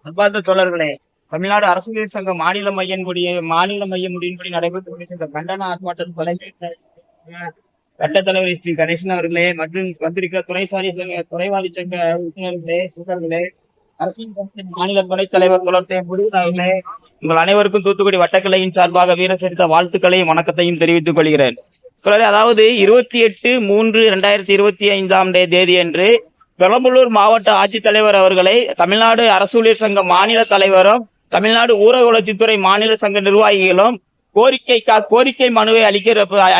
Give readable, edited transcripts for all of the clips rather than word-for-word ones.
அன்பார்ந்த தோழர்களே, தமிழ்நாடு அரசியல் சங்க மாநில மைய முடியின்படி நடைபெற்று இந்த கண்டன ஆர்ப்பாட்டம் சட்ட தலைவர் ஸ்ரீ கணேசன் அவர்களே மற்றும் வந்திருக்கிற துணைவாளி சங்க உறுப்பினர்களே, சூழர்களே, அரசியல் மாநில துணைத் தலைவர் தோழர் முடிவுகளே, உங்கள் அனைவருக்கும் தூத்துக்குடி வட்டக்கிளையின் சார்பாக வீரசரித்த வாழ்த்துக்களையும் வணக்கத்தையும் தெரிவித்துக் கொள்கிறேன். அதாவது 28/3/2025 தேதி அன்று பெரம்பலூர் மாவட்ட ஆட்சித்தலைவர் அவர்களை தமிழ்நாடு அரசு ஊழியர் சங்க மாநில தலைவரும் தமிழ்நாடு ஊரக வளர்ச்சித்துறை மாநில சங்க நிர்வாகிகளும் கோரிக்கை மனுவை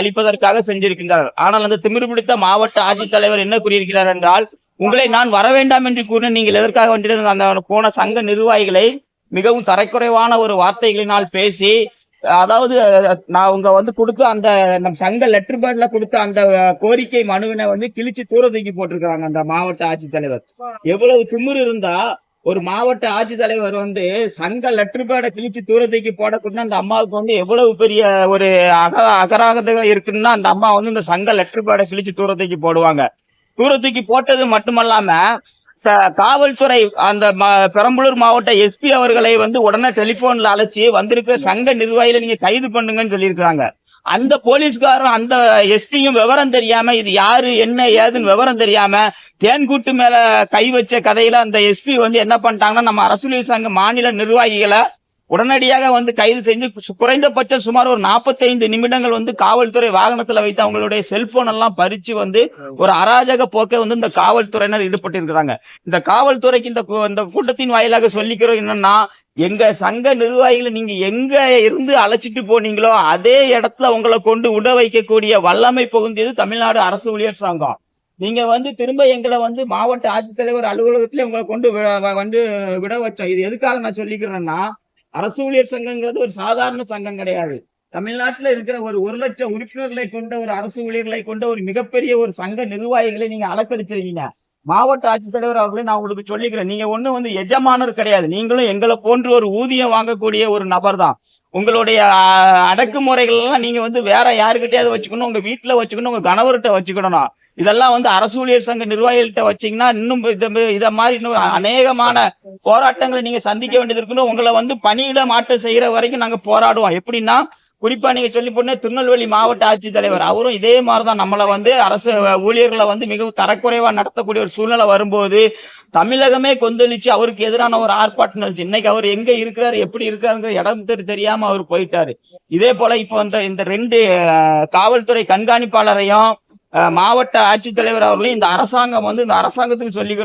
அளிப்பதற்காக செஞ்சிருக்கின்றனர். ஆனால் அந்த திமிரு பிடித்த மாவட்ட ஆட்சித்தலைவர் என்ன கூறியிருக்கிறார் என்றால், உங்களை நான் வர வேண்டாம் என்று கூறின நீங்கள் எதற்காக வந்துட்டு அந்த போன சங்க நிர்வாகிகளை மிகவும் தரக்குறைவான ஒரு வார்த்தைகளினால் பேசி, அதாவது நான் உங்க கொடுத்த அந்த நம்ம சங்க லெட்டர் பேட்ல கொடுத்த அந்த கோரிக்கை மனுவினை கிழிச்சு தூர தூக்கி போட்டிருக்காங்க அந்த மாவட்ட ஆட்சித்தலைவர். எவ்வளவு திமிரு இருந்தா ஒரு மாவட்ட ஆட்சித்தலைவர் சங்க லெட்டர் பேடை கிழிச்சு தூர தூக்கி போடக்கூடிய அந்த அம்மாவுக்கு எவ்வளவு பெரிய ஒரு அகராகத இருக்குன்னா அந்த அம்மா இந்த சங்க லெட்டர் பேடை கிழிச்சு தூர தூக்கி போடுவாங்க. தூர தூக்கி போட்டது மட்டுமல்லாம காவல்துறை அந்த பெரம்பலூர் மாவட்ட எஸ்பி அவர்களை உடனே டெலிபோன்ல அழைச்சி வந்திருக்கிற சங்க நிர்வாகிகளை நீங்க கைது பண்ணுங்கன்னு சொல்லியிருக்காங்க. அந்த போலீஸ்காரன் அந்த எஸ்பியும் விவரம் தெரியாம இது யாரு என்ன ஏதுன்னு விவரம் தெரியாம தேன்கூட்டு மேல கை வச்ச கதையில அந்த எஸ்பி என்ன பண்ணிட்டாங்கன்னா நம்ம அரசியல் சங்க மாநில நிர்வாகிகளை உடனடியாக கைது செஞ்சு குறைந்தபட்சம் சுமார் ஒரு 45 நிமிடங்கள் காவல்துறை வாகனத்துல வைத்து அவங்களுடைய செல்போன் எல்லாம் பறிச்சு ஒரு அராஜக போக்க இந்த காவல்துறையினர் ஈடுபட்டு இருக்கிறாங்க. இந்த காவல்துறைக்கு இந்த கூட்டத்தின் வாயிலாக சொல்லிக்கிறோம் என்னன்னா, எங்க சங்க நிர்வாகிகளை நீங்க எங்க இருந்து அழைச்சிட்டு போனீங்களோ அதே இடத்துல உங்களை கொண்டு விட வைக்கக்கூடிய வல்லமை புகுந்தியது தமிழ்நாடு அரசு ஊழியர் சங்கம். நீங்க திரும்ப எங்களை மாவட்ட ஆட்சித்தலைவர் அலுவலகத்திலே உங்களை கொண்டு விட வச்சோம். இது எதுக்காக நான் சொல்லிக்கிறேன்னா, அரசு ஊழியர் சங்கங்கிறது ஒரு சாதாரண சங்கம் கிடையாது. தமிழ்நாட்டில் இருக்கிற ஒரு 1 லட்சம் உறுப்பினர்களை கொண்ட ஒரு அரசு ஊழியர்களை கொண்ட ஒரு மிகப்பெரிய ஒரு சங்க நிர்வாகிகளை நீங்க அலக்கடிச்சிருக்கீங்க. மாவட்ட ஆட்சித்தலைவர் அவர்களை நான் உங்களுக்கு சொல்லிக்கிறேன், நீங்க எஜமானர் கிடையாது. நீங்களும் எங்களை போன்று ஒரு ஊதியம் வாங்கக்கூடிய ஒரு நபர் தான். உங்களுடைய அடக்குமுறைகள் எல்லாம் நீங்க வேற யாருக்கிட்டையாவது வச்சுக்கணும், உங்க வீட்டுல வச்சுக்கணும், உங்க கணவர்கிட்ட வச்சுக்கணும். இதெல்லாம் அரசு ஊழியர் சங்க நிர்வாகிகள்கிட்ட வச்சீங்கன்னா இன்னும் இத மாதிரி இன்னும் அநேகமான போராட்டங்களை நீங்க சந்திக்க வேண்டியது இருக்குன்னு உங்களை பணியிட மாற்றம் செய்யற வரைக்கும் நாங்க போராடுவோம். எப்படின்னா, குறிப்பா நீங்க சொல்லி போன திருநெல்வேலி மாவட்ட ஆட்சித்தலைவர் அவரும் இதே மாதிரிதான் நம்மளை அரசு ஊழியர்களை மிகவும் தரக்குறைவா நடத்தக்கூடிய ஒரு சூழ்நிலை வரும்போது தமிழகமே கொந்தளிச்சு அவருக்கு எதிரான ஒரு ஆர்ப்பாட்டம் நடந்துச்சு. இன்னைக்கு அவர் எங்க இருக்கிறாரு எப்படி இருக்காருங்கிற இடம் தெரியாம அவர் போயிட்டாரு. இதே போல இப்போ இந்த 2 காவல்துறை கண்காணிப்பாளரையும் மாவட்ட ஆட்சித்தலைவர் அவர்களையும் இந்த அரசாங்கம் இந்த அரசாங்கத்துக்கு சொல்லிக்கிறோம்.